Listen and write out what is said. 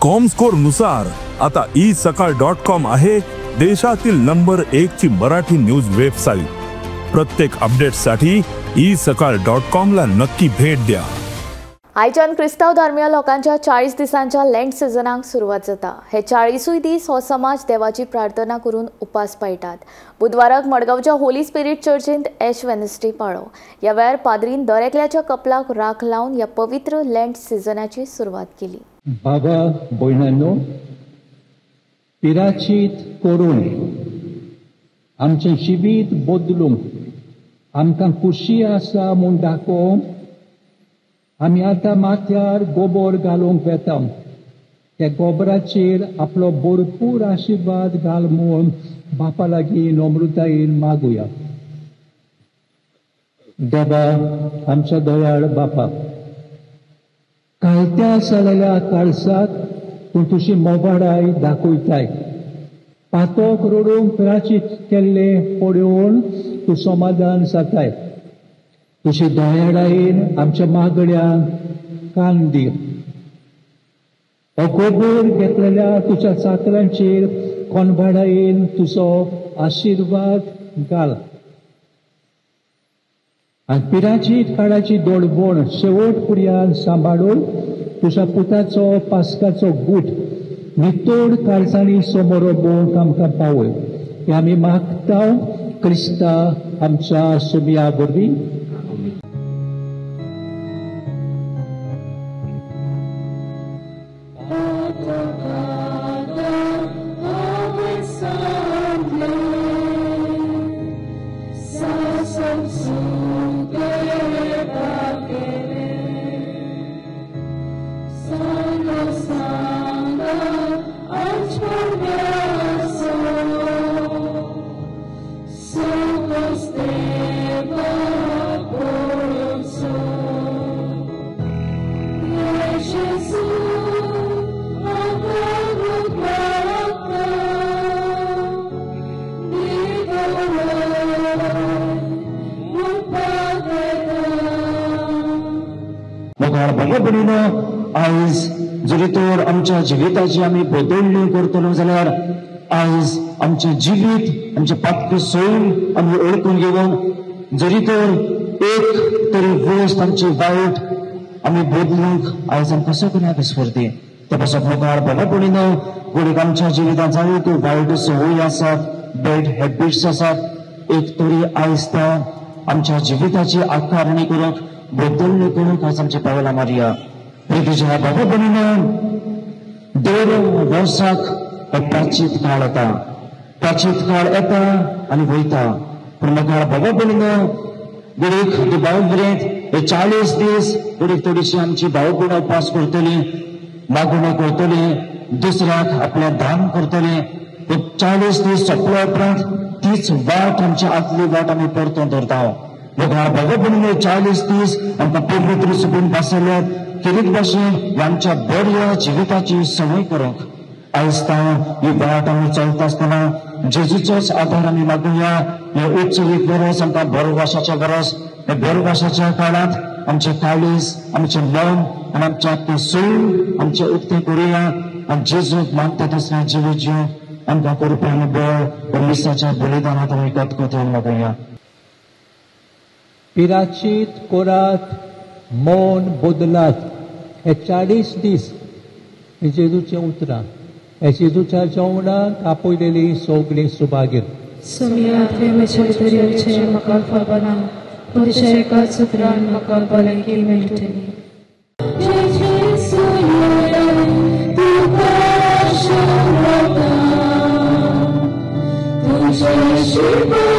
Comscore नुसार आता isakal.com आहे देशातील नंबर 1 ची मराठी न्यूज वेबसाईट। प्रत्येक अपडेटसाठी isakal.com ला नक्की भेट द्या। आयच्यान क्रिस्ताव धर्मीय लोकांच्या 40 दिसांच्या लेंट सिजनाक सुरवात जाता। हे 40 दीस हो समाज देवाची प्रार्थना करून उपास पाळटात। बुधवाराक मडगांवच्या होली स्पिरिट चर्चींत एश वेनसडे पाळो। ह्या वेळार पाद्रीन दरेकल्याच्या कपलाक राख लावन ह्या पवित्र लेंट सिजनाची सुरवात केली। बाबा भयणांनो, पिराचीत करून आमचें जिवीत बदलूंक आमकां खुशी आसा म्हूण दाखोवंक आमी आतां माथ्यार गोबर घालूंक वेता। त्या गोबराचेर आपलो भरपूर आशिर्वाद घाल म्हूण बापा लागीं नम्रतायेन मागुया। देवा, आमच्या दयाळ बापा, कालत्या जालेल्या काळसाक तूं तुजी मोवाडाय दाखयताय। पातोक रडूंक पिराचीत केल्ले पळोवन तूं समाधान जाताय। तुजी दयाळायेन आमच्या मागण्यांक कान दी। हो गोबर घेतलेल्या तुज्या चाकरांचेर कोनबाडायेन तुजो आशिर्वाद घाल। आनी पिराचीत काळाची दोडवण शेवट पर्यंत सांबाळून तुज्या पुताचो पास्काचो गूट नितोड काळजांनी समोर भोवंक आमकां पावय। हे आमी मागता क्रिस्ता आमच्या सुमया वरवीं। आयज जरी तर आमच्या जिविताची आमी बदलणी करतलो जाल्यार आयज आमचे जिवीत आमचे पातके सोडून आमी ओळखून घेवन जरी तर एक तरी वस्त आमची वायट आमी बदलूंक आयज आमकां सगळ्यांक स्फूर्ती। त्या पासत मुखार भलापणीन कोणीक आमच्या जिवितांत जायत्यो वायट संवयी आसात, बॅड हॅबिट्स आसात, एक तरी आयज त्या आमच्या जिविताची आकारणी करूंक बदलणी करूंक आयज आमची पावलां मारया। प्रितीच्या बाबा भयणीनो, दर वर्साक हो प्राचीत काळ येता। प्राचीत काळ येता आनी वयता, पूण मुखार बाबा भयणीनो, घडीक दिवाळेंत हे 40 दीस घडीक थोडीशी आमची भावभयणां उपास करतली, मागणी करतली, दुसऱ्याक आपले दान करतली। 40 दीस सोंपले उपरांत तीच वाट आमची आदली वाट आमी परतून धरता। मुखार बाबा भयणीनो, 40 दीस आमकां पवित्र सुकून बसयल्यात कितें भाशेन आमच्या बऱ्या जिविताची संवय करूंक आयज ही वाट आमी चलता आसतना जेजूचोच आदार आमी मागुया। हे उत्सवीक वरस आमकां बरवासाच्या वरस, हे बरवासाच्या काळांत आमचे काळीज, आमचे मन आनी आमचे आत्मे सोडून आमचे उक्ते करुया आनी जेजूक मागता तसलें जिवीत जिवंक आमकां करपी आनी बळ मिसाच्या बलिदानांत आमी कतकतेन मागुया। पिराचीत कोरात, मन बदलात। हे 40 दीस हे जेजूचे उतरां, हे जेजूच्या जेवणाक आपयलेली सगळीं सुभागीर। सुमयातले म्हजे दर्याचे म्हाका खबना, तुज्या एकाच उतरान म्हाका भलायकी मेळटली। तुझे